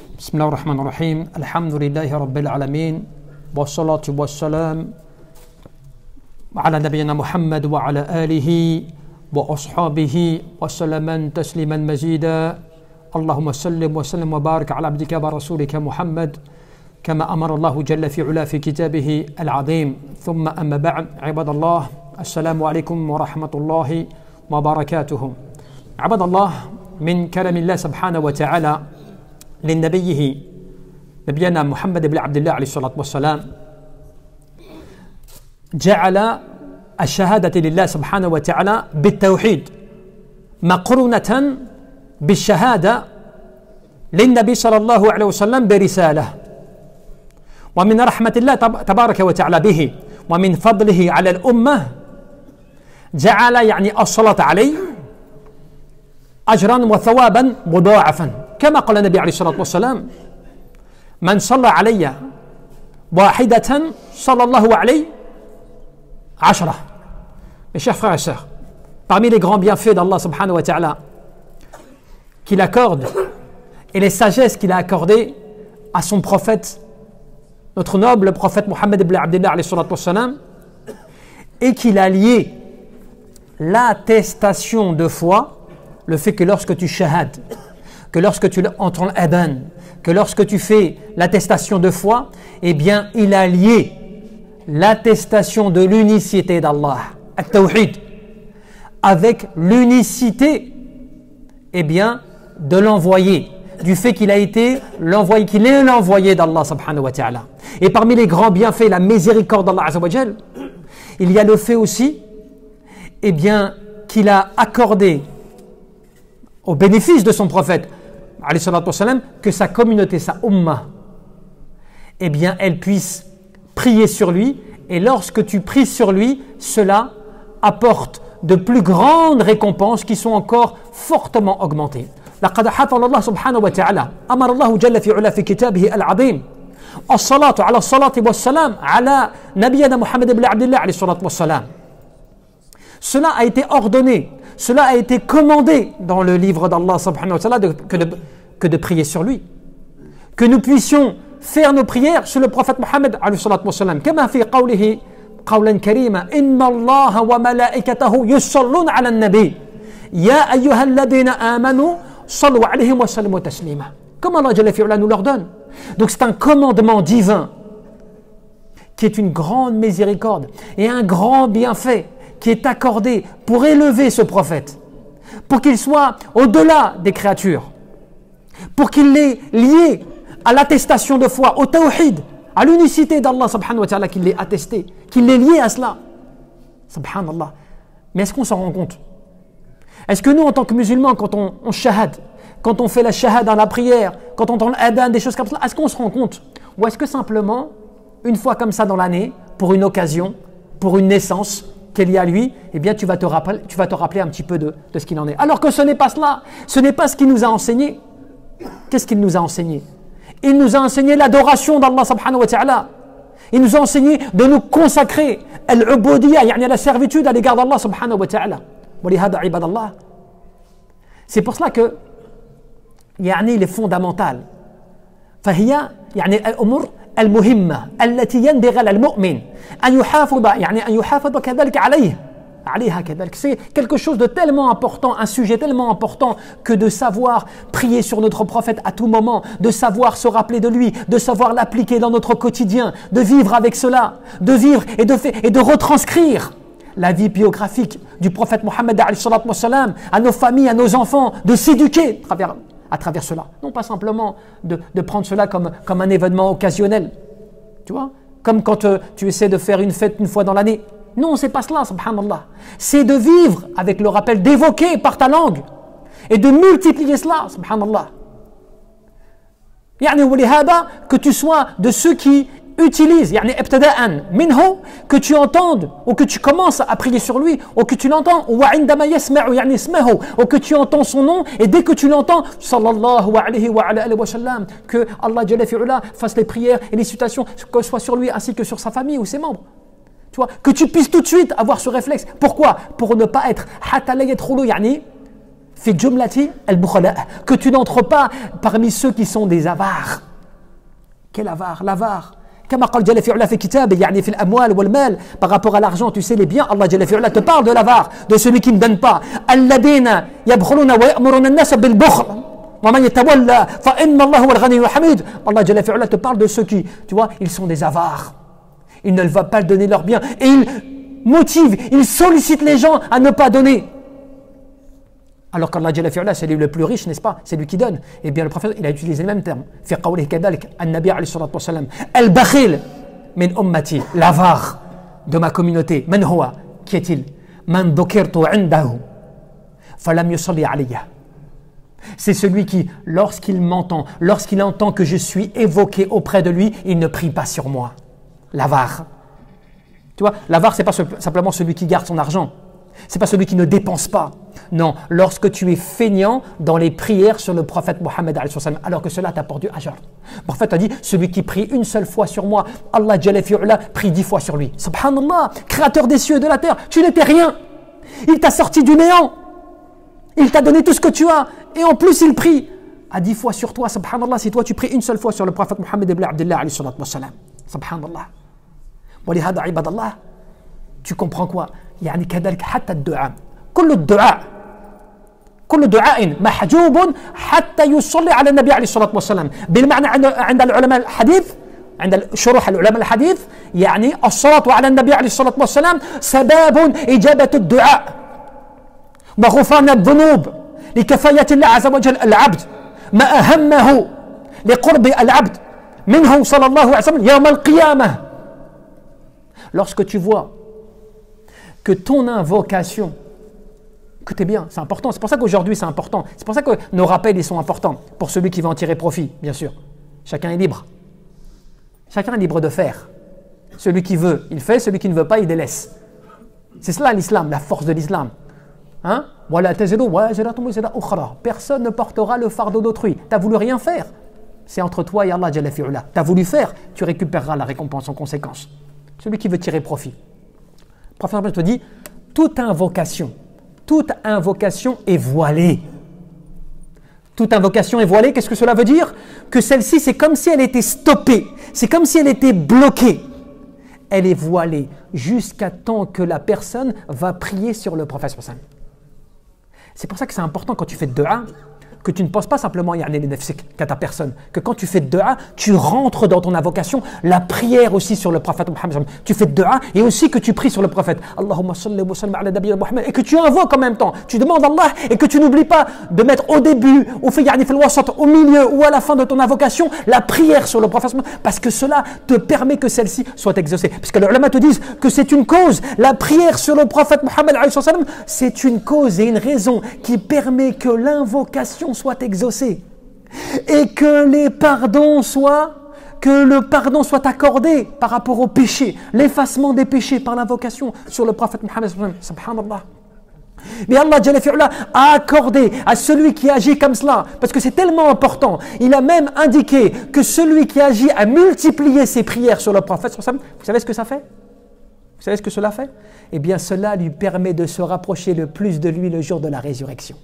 بسم الله الرحمن الرحيم الحمد لله رب العالمين والصلاة والسلام على نبينا محمد وعلى آله وأصحابه وسلم تسليما مزيدا اللهم سلم وسلم وبارك على عبدك ورسولك محمد كما أمر الله جل في علا في كتابه العظيم ثم أما بعد عباد الله السلام عليكم ورحمة الله وبركاته عباد الله من كلام الله سبحانه وتعالى نبينا محمد بن عبد الله عليه الصلاة والسلام جعل الشهادة لله سبحانه وتعالى بالتوحيد مقرونة بالشهادة للنبي صلى الله عليه وسلم برسالة ومن رحمة الله تبارك وتعالى به ومن فضله على الأمة جعل يعني الصلاة عليه أجرا وثوابا مضاعفا كما قال النبي عليه الصلاة والسلام من صلى علي واحدة صلى الله عليه عشرة. Mes chers frères et sœurs, parmi les grands bienfaits d'Allah subhanahu wa ta'ala qu'il accorde et les sagesses qu'il a accordées à son prophète, notre noble prophète Mohammed ibn Abdullah alayhi salatu wassalam, et qu'il a lié l'attestation de foi, le fait que lorsque tu shahad, que lorsque tu entends l'adhan, que lorsque tu fais l'attestation de foi, eh bien il a lié l'attestation de l'unicité d'Allah, at-tawhid, avec l'unicité eh bien de l'envoyé, du fait qu'il a été l'envoyé, qu'il est l'envoyé d'Allah subhanahu wa ta'ala. Et parmi les grands bienfaits, la miséricorde d'Allah azza wa jal, il y a le fait aussi eh bien qu'il a accordé au bénéfice de son prophète alayhi salatu wassalam, que sa communauté, sa ummah, eh bien elle puisse prier sur lui, et lorsque tu pries sur lui, cela apporte de plus grandes récompenses qui sont encore fortement augmentées. لقد حفظ الله سبحانه وتعالى أمر الله جل في علا في كتابه العظيم الصلاة على الصلاة والسلام على نبينا محمد بن عبد الله عليه الصلاة والسلام. Cela a été ordonné, cela a été commandé dans le livre d'Allah subhanahu wa ta'ala que de prier sur lui, que nous puissions faire nos prières sur le prophète Mohammed alayhi salatu wassalam, كما في قوله قولا كريما إن الله وملائكته يصلون على النبي يا أيها الذين آمنوا صلوا عليه وسلموا تسليما. Comme Allah Jalla fi'ala nous l'ordonne. Donc c'est un commandement divin qui est une grande miséricorde et un grand bienfait qui est accordé pour élever ce prophète, pour qu'il soit au-delà des créatures, pour qu'il est lié à l'attestation de foi, au tawhid, à l'unicité d'Allah subhanahu wa ta'ala, qu'il l'ait attesté, qu'il l'ait lié à cela. Subhanallah. Mais est-ce qu'on s'en rend compte? Est-ce que nous, en tant que musulmans, quand on shahad, quand on fait la shahad dans la prière, quand on entend l'adhan, des choses comme ça, est-ce qu'on se rend compte? Ou est-ce que simplement, une fois comme ça dans l'année, pour une occasion, pour une naissance qu'il y a à lui, eh bien tu vas te rappeler un petit peu de ce qu'il en est. Alors que ce n'est pas cela, ce n'est pas ce qu'il nous a enseigné. Qu'est-ce qu'il nous a enseigné? Il nous a enseigné l'adoration d'Allah subhanahu wa ta'ala. Il nous a enseigné de nous consacrer al-ubudiyya, yani la servitude à l'égard d'Allah subhanahu wa ta'ala. C'est pour cela que يعني les fondamentales فهي يعني الأمور المهمة التي ينبغي على المؤمن أن يحافظ يعني أن يحافظ كذلك عليها كذلك. C'est quelque chose de tellement important, un sujet tellement important que de savoir prier sur notre prophète à tout moment, de savoir se rappeler de lui, de savoir l'appliquer dans notre quotidien, de vivre avec cela, de vivre et de retranscrire la vie biographique du prophète Mohammed alayhi salatu wassalam à nos familles, à nos enfants, de s'éduquer à travers cela. Non pas simplement de prendre cela comme un événement occasionnel, tu vois, comme quand tu essaies de faire une fête une fois dans l'année. Non, c'est pas cela, subhanallah. C'est de vivre avec le rappel, d'évoquer par ta langue et de multiplier cela, subhanallah. يعني ولهذا que tu sois de ceux qui utilisent, يعني ابتداء منه, que tu entendes ou que tu commences à prier sur lui ou que tu l'entends, وعندما يسمع يعني اسمه, ou que tu entends son nom, et dès que tu l'entends, sallallahu alayhi wa alayhi wa sallam, que Allah Jalla fi'ula fasse les prières et les citations que ce soit sur lui ainsi que sur sa famille ou ses membres. Tu vois, que tu puisses tout de suite avoir ce réflexe. Pourquoi? Pour ne pas être حتى لا يدخلوا يعني fi jumlati al-bukhala, que tu n'entres pas parmi ceux qui sont des avares. Quel avare? L'avare. كما قال جل في علا في كتابه يعني في الأموال والمال, par rapport à l'argent, tu sais les biens, Allah جل في علا te parle de l'avare, de celui qui ne donne pas. الذين يبخلون ويأمرون الناس بالبخل ومن يتولى فإن الله هو الغني الحميد. Allah جل في علا te parle de ceux qui, tu vois, ils sont des avares. Ils ne veulent pas donner leurs biens et ils motivent, ils sollicitent les gens à ne pas donner. Alors qu'Allah Jalla fi'ala, c'est lui le plus riche, n'est-ce pas? C'est lui qui donne. Eh bien, le prophète, il a utilisé le même terme. Fi qawlihi kadhalik, an-nabi alayhi salatu wa salam, al-bakhil min ummati, l'avare de ma communauté. Man huwa, qui est-il? Man dhukirtu indahu, falam yusalli alayya. C'est celui qui, lorsqu'il m'entend, lorsqu'il entend que je suis évoqué auprès de lui, il ne prie pas sur moi. L'avare. Tu vois, l'avare, c'est pas simplement celui qui garde son argent. C'est pas celui qui ne dépense pas. Non, lorsque tu es feignant dans les prières sur le prophète Mohammed alors que cela t'apporte du ajr. Le prophète a dit, celui qui prie une seule fois sur moi, Allah Jalla fi'ala prie 10 fois sur lui. Subhanallah, créateur des cieux et de la terre, tu n'étais rien. Il t'a sorti du néant. Il t'a donné tout ce que tu as. Et en plus, il prie à 10 fois sur toi. Subhanallah, si toi tu pries une seule fois sur le prophète Mohammed ibn Abdullah alayhi salatu wa salam. Subhanallah. Walihada ibadallah. Tu comprends quoi? يعني كذلك حتى الدعاء كل دعاء محجوب حتى يصلي على النبي عليه الصلاة والسلام بالمعنى عند العلماء الحديث عند شروح العلماء الحديث يعني الصلاة على النبي عليه الصلاة والسلام سبب إجابة الدعاء وغفران الذنوب لكفاية الله عز وجل العبد ما أهمه لقرب العبد منه صلى الله عليه وسلم يوم القيامة. Lorsque tu vois que ton invocation, écoutez bien, c'est important, c'est pour ça qu'aujourd'hui c'est important, c'est pour ça que nos rappels ils sont importants, pour celui qui va en tirer profit, bien sûr. Chacun est libre. Chacun est libre de faire. Celui qui veut, il fait, celui qui ne veut pas, il délaisse. C'est cela l'islam, la force de l'islam. Hein? Personne ne portera le fardeau d'autrui. Tu n'as voulu rien faire. C'est entre toi et Allah Jalla fi'ula. Tu as voulu faire, tu récupéreras la récompense en conséquence. Celui qui veut tirer profit. Le prophète te dit, toute invocation est voilée. Toute invocation est voilée, qu'est-ce que cela veut dire? Que celle-ci, c'est comme si elle était stoppée, c'est comme si elle était bloquée. Elle est voilée jusqu'à temps que la personne va prier sur le prophète. C'est pour ça que c'est important quand tu fais de dua, que tu ne penses pas simplement qu'à ta personne, que quand tu fais de dua, tu rentres dans ton invocation, la prière aussi sur le prophète Muhammad. Tu fais de dua et aussi que tu pries sur le prophète. Allahumma salli wa sallim ala nabiyina Muhammad, et que tu invoques en même temps. Tu demandes à Allah et que tu n'oublies pas de mettre au début, au milieu ou à la fin de ton invocation, la prière sur le prophète, parce que cela te permet que celle-ci soit exaucée. Parce que les ulama te disent que c'est une cause, la prière sur le prophète Muhammad, c'est une cause et une raison qui permet que l'invocation soit exaucé et que le pardon soit accordé par rapport au péché, l'effacement des péchés par l'invocation sur le prophète Muhammad. Subhanallah. Mais Allah Jalla fi'ala a accordé à celui qui agit comme cela, parce que c'est tellement important, il a même indiqué que celui qui agit à multiplier ses prières sur le prophète, vous savez ce que ça fait? Vous savez ce que cela fait? Eh bien cela lui permet de se rapprocher le plus de lui le jour de la résurrection.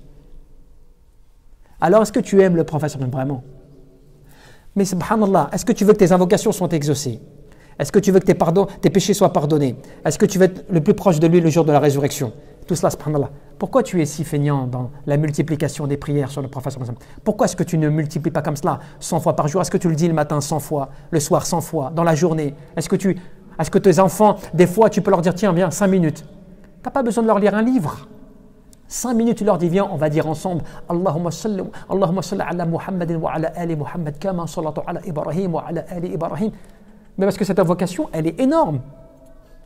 Alors, est-ce que tu aimes le prophète vraiment? Mais subhanallah, est-ce que tu veux que tes invocations soient exaucées? Est-ce que tu veux que tes péchés soient pardonnés? Est-ce que tu veux être le plus proche de lui le jour de la résurrection? Tout cela, subhanallah. Pourquoi tu es si feignant dans la multiplication des prières sur le prophète? Pourquoi est-ce que tu ne multiplies pas comme cela 100 fois par jour? Est-ce que tu le dis le matin 100 fois, le soir 100 fois, dans la journée? Est-ce que tes enfants, des fois, tu peux leur dire, tiens, viens, 5 minutes. Tu n'as pas besoin de leur lire un livre. 5 minutes, tu leur dis, viens, on va dire ensemble Allahumma salli ala Muhammadin wa ala ali Muhammad kama sallatu ala Ibrahim wa ala ali Ibrahim. Mais parce que cette invocation, elle est énorme.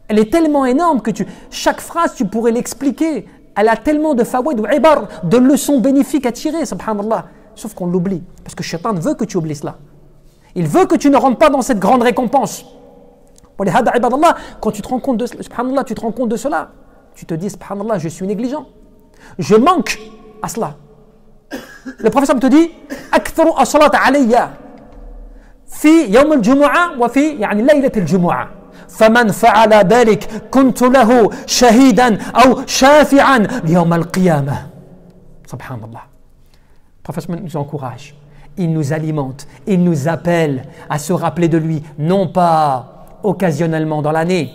Elle est tellement énorme que chaque phrase, tu pourrais l'expliquer. Elle a tellement de fawaid ou ibar, de leçons bénéfiques à tirer, subhanallah. Sauf qu'on l'oublie. Parce que Shaitan veut que tu oublies cela. Il veut que tu ne rentres pas dans cette grande récompense. Quand tu te rends compte de cela, subhanallah, tu te rends compte de cela, tu te dis, subhanallah, je suis négligent. Je manque à cela. Le professeur te dit أكثر الصلاة علي في يوم الجمعة وفي يعني ليلة الجمعة فمن فعل ذلك كنت له شهيدا أو شافعا يوم القيامة. Subhanallah. Le prophète nous encourage, il nous alimente, il nous appelle à se rappeler de lui, non pas occasionnellement dans l'année,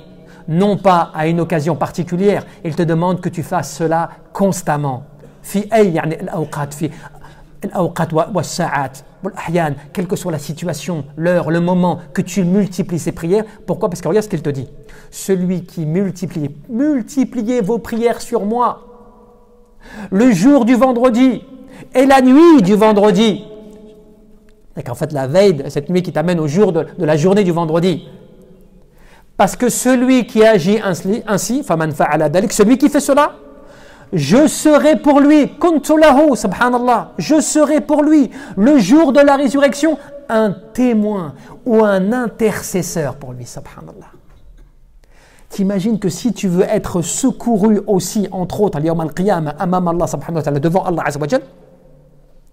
non pas à une occasion particulière. Il te demande que tu fasses cela constamment. Quelle que soit la situation, l'heure, le moment, que tu multiplies ces prières. Pourquoi? Parce que regarde ce qu'il te dit. Celui qui multipliez vos prières sur moi le jour du vendredi et la nuit du vendredi. Et qu'en fait la veille, cette nuit qui t'amène au jour de la journée du vendredi. Parce que celui qui agit ainsi, celui qui fait cela, je serai pour lui, kuntu lahu, subhanallah, je serai pour lui, le jour de la résurrection, un témoin ou un intercesseur pour lui, subhanallah. T'imagines que si tu veux être secouru aussi, entre autres, al-yawm al-qiyamah, amam Allah, subhanahu wa ta'ala, devant Allah, azza wa jal,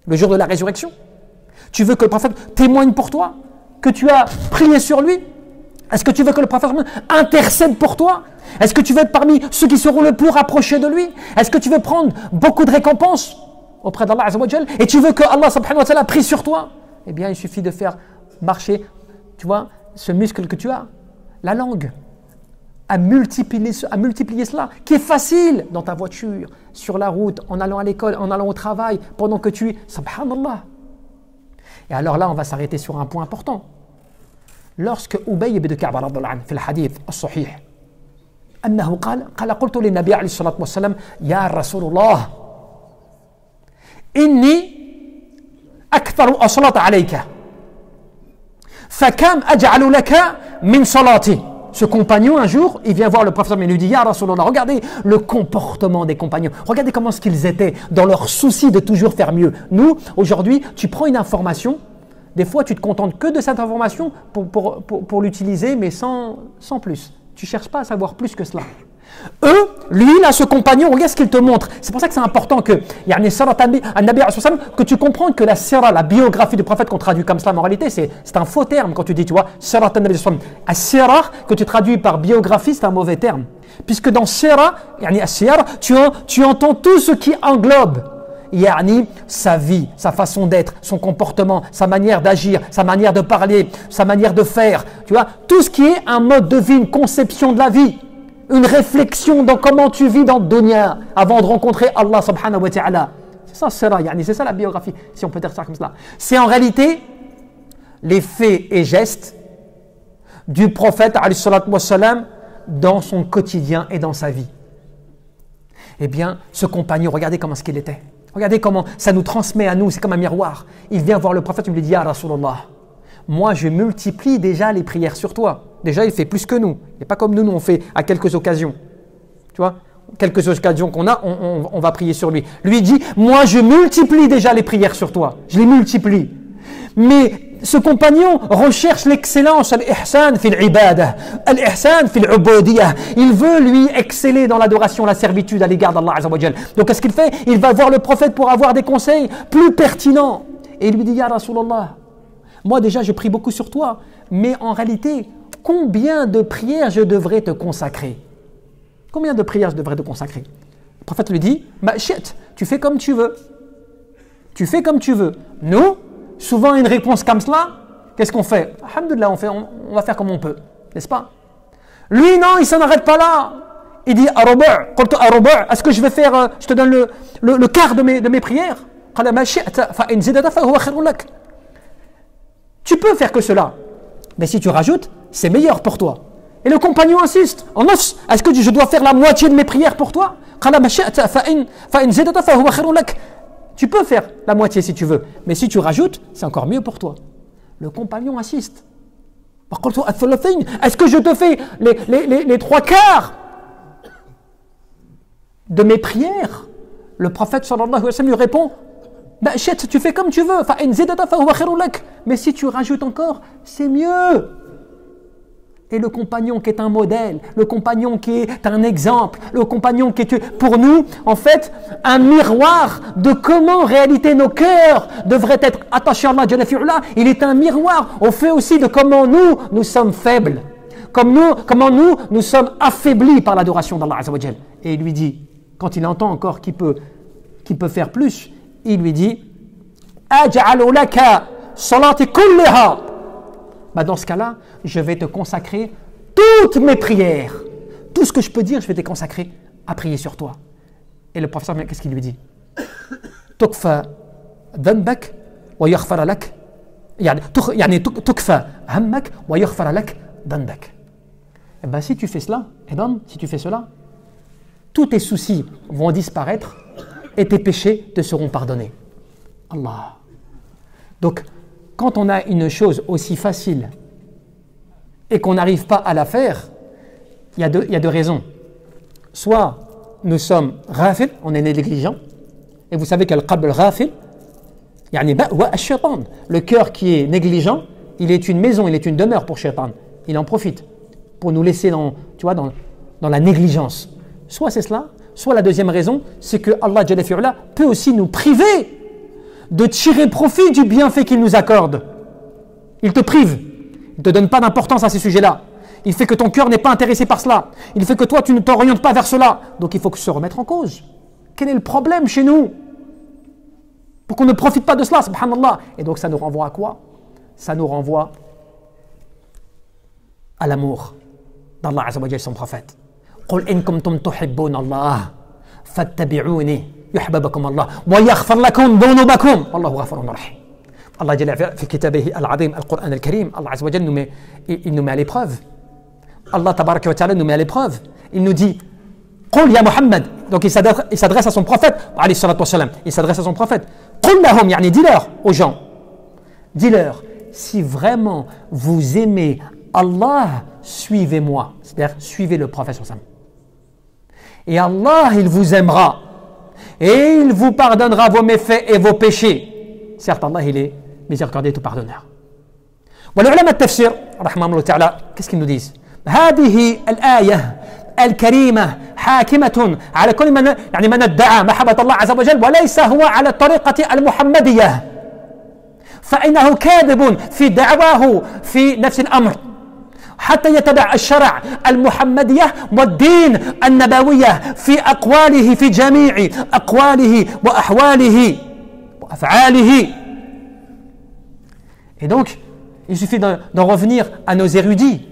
le jour de la résurrection, tu veux que le prophète témoigne pour toi, que tu as prié sur lui? Est-ce que tu veux que le prophète intercède pour toi? Est-ce que tu veux être parmi ceux qui seront le plus rapprochés de lui? Est-ce que tu veux prendre beaucoup de récompenses auprès d'Allah Azza wa Jal et tu veux que Allah subhanahu wa ta'ala prie sur toi? Eh bien, il suffit de faire marcher, tu vois, ce muscle que tu as, la langue, à multiplier cela, qui est facile dans ta voiture, sur la route, en allant à l'école, en allant au travail, pendant que tu es, subhanallah. Et alors là, on va s'arrêter sur un point important. Lorsque Ubay ibn Ka'b radhiyallahu anhu, في الحديث الصحيح أنه قال قلت للنبي عليه الصلاة والسلام يا رسول الله إني أكثر الصلاة عليك فكم أجعل لك من صلاتي. Ce compagnon, un jour, il vient voir le prophète, il lui dit, Ya Rasulallah, regardez le comportement des compagnons. Regardez comment ce qu'ils étaient dans leur souci de toujours faire mieux. Nous, aujourd'hui, tu prends une information, des fois, tu te contentes que de cette information pour l'utiliser, mais sans plus. Tu ne cherches pas à savoir plus que cela. Eux, lui, là, ce compagnon, regarde ce qu'il te montre. C'est pour ça que c'est important que tu comprennes que la sira, la biographie du prophète qu'on traduit comme cela, mais en réalité, c'est un faux terme quand tu dis, tu vois, sira que tu traduis par biographie, c'est un mauvais terme. Puisque dans sira, tu entends tout ce qui englobe sa vie, sa façon d'être, son comportement, sa manière d'agir, sa manière de parler, sa manière de faire, tu vois, tout ce qui est un mode de vie, une conception de la vie, une réflexion dans comment tu vis dans le dunya avant de rencontrer Allah subhanahu wa ta'ala. C'est ça, c'est ça la biographie, si on peut dire ça comme cela. C'est en réalité les faits et gestes du prophète alayhi salatu wa salam dans son quotidien et dans sa vie. Eh bien, ce compagnon, regardez comment ce qu'il était. Regardez comment ça nous transmet à nous, c'est comme un miroir. Il vient voir le prophète, il lui dit, Ya Rasulallah, moi je multiplie déjà les prières sur toi. Déjà, il fait plus que nous. Il n'est pas comme nous, on fait à quelques occasions. Tu vois, quelques occasions qu'on a, on va prier sur lui. Lui dit, moi je multiplie déjà les prières sur toi. Je les multiplie. Mais ce compagnon recherche l'excellence, al-ihsan fil ibadah, al-ihsan fil ubudiyah. Il veut lui exceller dans l'adoration, la servitude à l'égard d'Allah Azza wa Jal. Donc qu'est-ce qu'il fait? Il va voir le prophète pour avoir des conseils plus pertinents. Et il lui dit, Ya Rasulallah, moi déjà je prie beaucoup sur toi, mais en réalité, combien de prières je devrais te consacrer? Combien de prières je devrais te consacrer? Le prophète lui dit, tu fais comme tu veux. Tu fais comme tu veux. Nous, souvent une réponse comme cela, qu'est-ce qu'on fait? Alhamdulillah, on va faire comme on peut, n'est-ce pas? Lui, non, il s'en arrête pas là. Il dit, est-ce que je vais faire, je te donne le quart de mes prières? Tu peux faire que cela, mais si tu rajoutes, c'est meilleur pour toi. Et le compagnon insiste, est-ce que je dois faire la moitié de mes prières pour toi? Tu peux faire la moitié si tu veux, mais si tu rajoutes, c'est encore mieux pour toi. Le compagnon insiste. Est-ce que je te fais les trois quarts de mes prières? Le prophète sallallahu alayhi wa sallam lui répond, tu fais comme tu veux, mais si tu rajoutes encore, c'est mieux. Et le compagnon qui est un modèle, le compagnon qui est un exemple, le compagnon qui est pour nous, en fait, un miroir de comment en réalité nos cœurs devraient être attachés à Allah Jalla fi'ula. Il est un miroir au fait aussi de comment nous sommes faibles, comment nous sommes affaiblis par l'adoration d'Allah Azza wa Jal. Et il lui dit, quand il entend encore qu'il peut qu'il peut faire plus, il lui dit أَجْعَلُ لَكَ صَلَاتِ كُلِّهَا. Dans ce cas-là, je vais te consacrer toutes mes prières. Tout ce que je peux dire, je vais te consacrer à prier sur toi. Et le professeur, qu'est-ce qu'il lui dit? تُكْفَى ذنبك ويغفر لك يعني تكفى همك ويغفر لك ذنبك. Et bien, si tu fais cela, si tu fais cela, tous tes soucis vont disparaître et tes péchés te seront pardonnés. Allah. Donc, quand on a une chose aussi facile et qu'on n'arrive pas à la faire, il y a deux raisons. Soit nous sommes ghafil, on est négligent, et vous savez que le qalb ghafil, le cœur qui est négligent, il est une maison, il est une demeure pour Shaitan. Il en profite pour nous laisser dans la négligence. Soit c'est cela, soit la deuxième raison, c'est que Allah Jalla fi'ala peut aussi nous priver de tirer profit du bienfait qu'il nous accorde. Il te prive, il ne te donne pas d'importance à ces sujets-là. Il fait que ton cœur n'est pas intéressé par cela. Il fait que toi, tu ne t'orientes pas vers cela. Donc il faut se remettre en cause. Quel est le problème chez nous? Pour qu'on ne profite pas de cela, subhanallah. Et donc ça nous renvoie à quoi? Ça nous renvoie à l'amour d'Allah Azza wa Jalla, son prophète. قل إن كنتم تحبون الله فاتبعوني يحببكم الله ويغفر لكم ذنوبكم والله غفور رحيم. Allah Jalla في كتابه العظيم القرآن الكريم, Allah Azza wa Jalla nous met à l'épreuve. Allah Tabaraka wa Ta'ala nous met à l'épreuve. Il nous dit قل يا محمد. Donc il s'adresse à son prophète عليه الصلاة والسلام. Il s'adresse à son prophète. قل لهم يعني dis-leur aux gens. Dis-leur, si vraiment vous aimez Allah, suivez-moi. C'est-à-dire, suivez le prophète sallallahu alayhi wa sallam. Et Allah, il vous aimera. Et il vous pardonnera vos méfaits et vos péchés. Certes, Allah, il est miséricordieux et tout pardonneur. والعلماء التفسير رحمهم الله تعالى, qu'est-ce qu'ils nous disent? هذه الآية الكريمة حاكمة على كل من ادعى محبة الله عز وجل وليس هو على الطريقة المحمدية فإنه كاذب في دعواه في نفس الأمر حتى يتبع الشرع المحمدية والدين النبوية في أقواله في جميع أقواله وأحواله وأفعاله. Et donc, il suffit d'en revenir à nos érudits.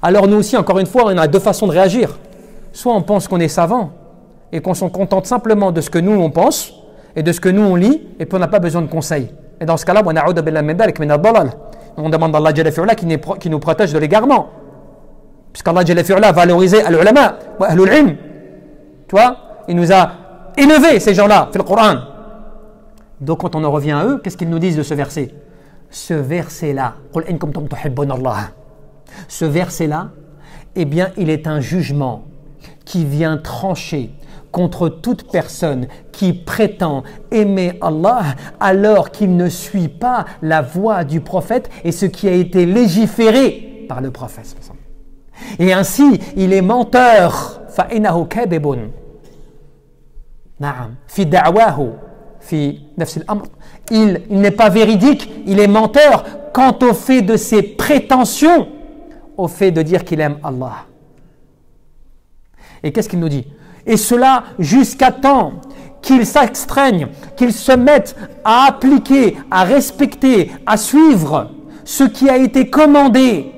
Alors nous aussi, encore une fois, on a deux façons de réagir. Soit on pense qu'on est savant et qu'on s'en contente simplement de ce que nous on pense et de ce que nous on lit et puis on n'a pas besoin de conseils. Et dans ce cas-là, on demande à Allah Jalla fi'ala qui nous protège de l'égarement. Puisqu'Allah Jalla fi'ala a valorisé al-ulama wa ahlul ilm. Tu vois, il nous a élevés ces gens-là, fait le Coran. Donc quand on en revient à eux, qu'est-ce qu'ils nous disent de ce verset? Ce verset-là, ce verset-là, eh bien, il est un jugement qui vient trancher contre toute personne qui prétend aimer Allah alors qu'il ne suit pas la voie du prophète et ce qui a été légiféré par le prophète. Et ainsi, il est menteur. فَإِنَّهُ كَاذِبٌ نعم في دعواه في نفس الأمر. Il n'est pas véridique, il est menteur quant au fait de ses prétentions, au fait de dire qu'il aime Allah. Et qu'est-ce qu'il nous dit? Et cela jusqu'à temps qu'il s'astreigne, qu'il se mette à appliquer, à respecter, à suivre ce qui a été commandé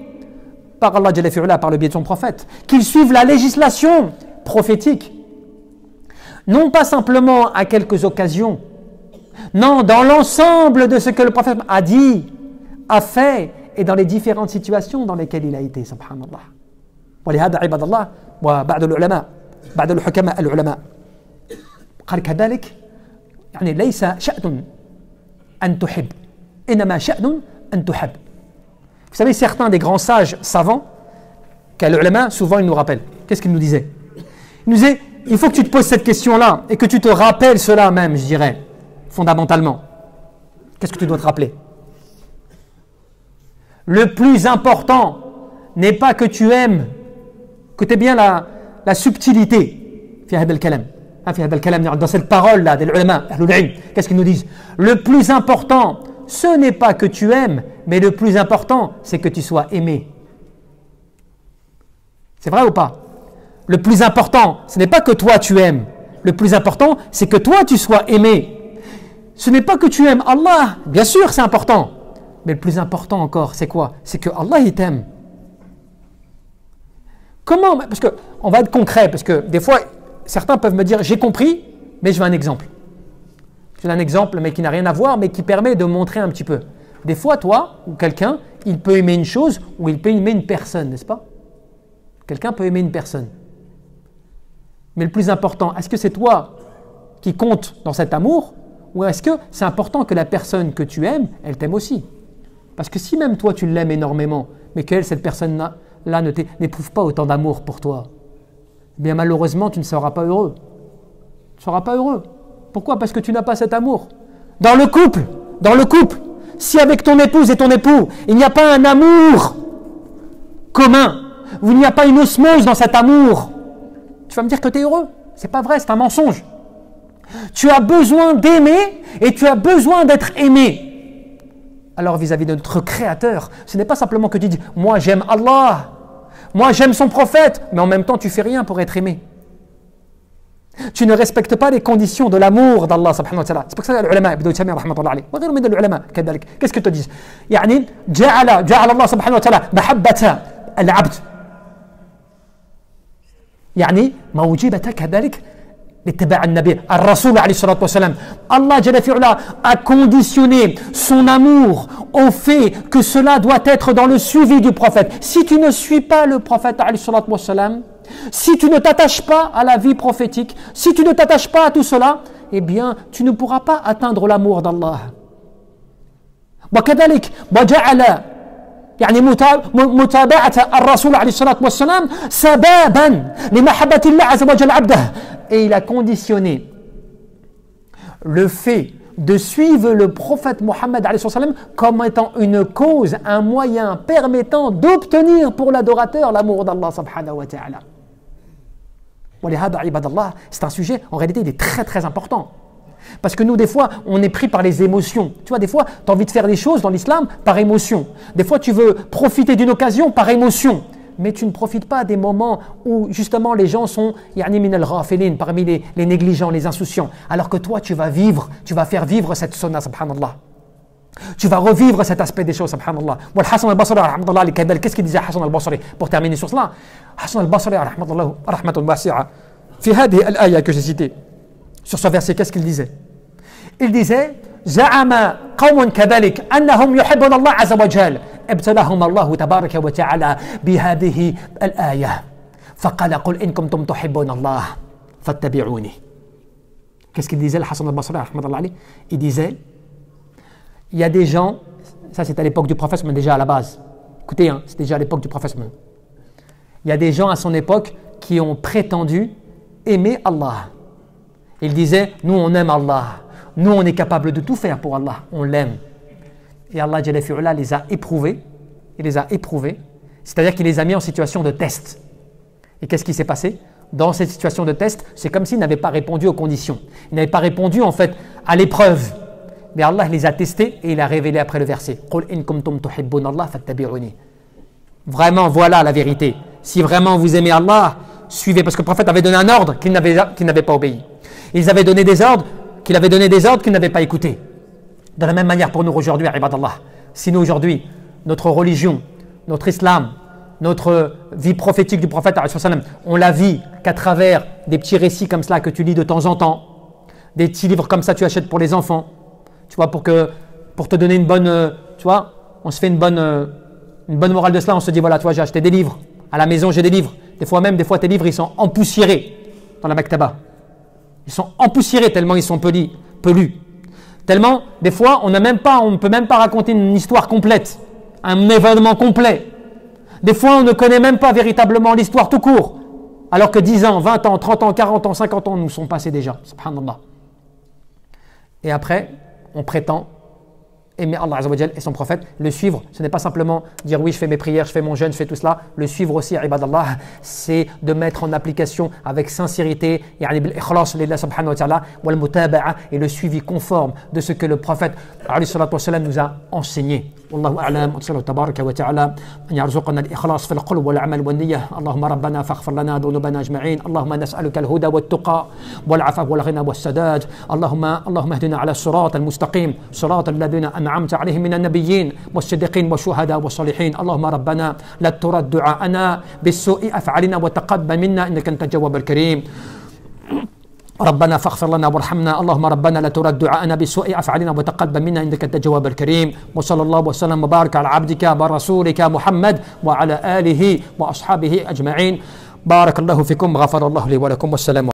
par Allah Jalla fi'ala, par le biais de son prophète, qu'il suive la législation prophétique, non pas simplement à quelques occasions, non, dans l'ensemble de ce que le prophète a dit, a fait, et dans les différentes situations dans lesquelles il a été, subhanallah. ولهذا عباد الله وبعض العلماء بعض الحكماء العلماء قال كذلك يعني ليس شأن أن تحب إنما شأن أن تحب. Vous savez, certains des grands sages savants, qu'al-ulama, souvent ils nous rappellent. Qu'est-ce qu'ils nous disaient? Ils nous disaient, il faut que tu te poses cette question-là et que tu te rappelles cela même, je dirais, fondamentalement. Qu'est-ce que tu dois te rappeler? Le plus important n'est pas que tu aimes, que tu aies bien la subtilité dans cette parole-là des ulama, qu'est-ce qu'ils nous disent? Le plus important, ce n'est pas que tu aimes, mais le plus important, c'est que tu sois aimé. C'est vrai ou pas? Le plus important, ce n'est pas que toi tu aimes. Le plus important, c'est que toi, tu sois aimé. Ce n'est pas que tu aimes Allah. Bien sûr, c'est important. Mais le plus important encore, c'est quoi? C'est que Allah, il t'aime. Comment? Parce que, on va être concret, parce que des fois, certains peuvent me dire, j'ai compris, mais je veux un exemple. Je veux un exemple, mais qui n'a rien à voir, mais qui permet de montrer un petit peu. Des fois, toi, ou quelqu'un, il peut aimer une chose, ou il peut aimer une personne, n'est-ce pas? Quelqu'un peut aimer une personne. Mais le plus important, est-ce que c'est toi qui compte dans cet amour, ou est-ce que c'est important que la personne que tu aimes, elle t'aime aussi? Parce que si même toi, tu l'aimes énormément, mais qu'elle, cette personne-là, n'éprouve pas autant d'amour pour toi, eh bien malheureusement, tu ne seras pas heureux. Tu ne seras pas heureux. Pourquoi? Parce que tu n'as pas cet amour. Dans le couple, si avec ton épouse et ton époux, il n'y a pas un amour commun, où il n'y a pas une osmose dans cet amour, tu vas me dire que tu es heureux. C'est pas vrai, c'est un mensonge. Tu as besoin d'aimer et tu as besoin d'être aimé. Alors vis-à-vis de notre Créateur, ce n'est pas simplement que tu dis « moi j'aime Allah ». Moi, j'aime son prophète, mais en même temps, tu fais rien pour être aimé. Tu ne respectes pas les conditions de l'amour d'Allah subhanahu wa ta'ala. C'est pour ça que les ulama, Ibn Taymiyyah rahmatullah alayhi, wa ghayru min al-ulama kadhalik. Qu'est-ce qu'ils te disent? Yani, ja'ala Allah subhanahu wa ta'ala mahabbata al-'abd. Yani, mawjibata kadhalik لاتباع النبي الرسول عليه الصلاة والسلام. Allah Jalla fi'ula a conditionné son amour au fait que cela doit être dans le suivi du prophète. Si tu ne suis pas le prophète alayhi الصلاة والسلام, si tu ne t'attaches pas à la vie prophétique, si tu ne t'attaches pas à tout cela, eh bien tu ne pourras pas atteindre l'amour d'Allah. وكذلك وجعل يعني متابعة الرسول عليه الصلاة والسلام سبابا لمحبة الله عز وجل عبده. Et il a conditionné le fait de suivre le prophète Mohammed comme étant une cause, un moyen permettant d'obtenir pour l'adorateur l'amour d'Allah subhanahu wa ta'ala. C'est un sujet, en réalité, il est très très important. Parce que nous, des fois, on est pris par les émotions. Tu vois, des fois, tu as envie de faire des choses dans l'islam par émotion. Des fois, tu veux profiter d'une occasion par émotion. Mais tu ne profites pas des moments où justement les gens sont parmi les négligents, les insouciants. Alors que toi, tu vas faire vivre cette sunna, subhanallah. Tu vas revivre cet aspect des choses, subhanallah. Hassan al-Basri, qu'est-ce qu'il disait Hassan al-Basri pour terminer sur cela? Hassan al-Basri, rahmatullah wasi'a, fi hadhihi al-aya que j'ai citée, sur ce verset, qu'est-ce qu'il disait? Il disait زعم قوم كذلك أنهم يحبون الله عز وجل ابتلاهم الله تبارك وتعالى بهذه الآية فقال قل إن كنتم تحبون الله فاتبعوني. Qu'est-ce qu'il disait le Hassan al-Basri rahmatullah alayhi? Il disait il y a des gens, ça c'est à l'époque du prophète mais déjà à la base, écoutez hein, c'est déjà à l'époque du prophète, il y a des gens à son époque qui ont prétendu aimer Allah. Il disait nous on aime Allah, nous on est capable de tout faire pour Allah, on l'aime. Et Allah Jalla fi'ula les a éprouvés, c'est-à-dire qu'il les a mis en situation de test. Et qu'est-ce qui s'est passé? Dans cette situation de test, c'est comme s'ils n'avaient pas répondu aux conditions. Ils n'avaient pas répondu en fait à l'épreuve. Mais Allah les a testés et il a révélé après le verset. قُلْ إِن كُنْتُمْ تُحِبُّونَ اللَّهَ فَاتَّبِعُونِي. Vraiment, voilà la vérité. Si vraiment vous aimez Allah, suivez. Parce que le prophète avait donné un ordre qu'il n'avait pas obéi. Ils avaient donné des ordres qu'il n'avait pas écoutés. De la même manière pour nous aujourd'hui, ibadallah. Si nous aujourd'hui, notre religion, notre islam, notre vie prophétique du prophète, on la vit qu'à travers des petits récits comme cela que tu lis de temps en temps, des petits livres comme ça tu achètes pour les enfants, tu vois, pour te donner une bonne, tu vois, on se fait une bonne morale de cela, on se dit voilà, tu vois, j'ai acheté des livres, à la maison j'ai des livres, des fois tes livres ils sont empoussiérés dans la maktaba, ils sont empoussiérés tellement ils sont pelus. Tellement, des fois, on ne peut même pas raconter une histoire complète, un événement complet. Des fois, on ne connaît même pas véritablement l'histoire tout court, alors que 10 ans, 20 ans, 30 ans, 40 ans, 50 ans nous sont passés déjà. Subhanallah. Et après, on prétend aimer Allah Azza wa Jal et son prophète, le suivre. Ce n'est pas simplement dire oui, je fais mes prières, je fais mon jeûne, je fais tout cela. Le suivre aussi, ibadallah, c'est de mettre en application avec sincérité, bil-ikhlas lillah subhanahu wa ta'ala, wal mutaba'a, et le suivi conforme de ce que le prophète alayhi salatu wa salam nous a enseigné. والله أعلم. أسأله تبارك وتعالى أن يرزقنا الإخلاص في القلب والعمل والنية. اللهم ربنا فاغفر لنا ذنوبنا أجمعين. اللهم نسألك الهدى والتقى والعفاف والغنى والسداد. اللهم اهدنا على الصراط المستقيم، صراط الذين أنعمت عليهم من النبيين والصديقين والشهداء والصالحين. اللهم ربنا لا ترد دعاءنا بالسوء أفعالنا وتقبل منا إنك أنت الجواب الكريم. ربنا فاغفر لنا وارحمنا. اللهم ربنا لا ترد دعاءنا بسوء أفعالنا وتقبل منا إنك أنت الجواب الكريم. وصلى الله وسلم وبارك على عبدك ورسولك محمد وعلى آله وأصحابه أجمعين. بارك الله فيكم، غفر الله لي ولكم، والسلام.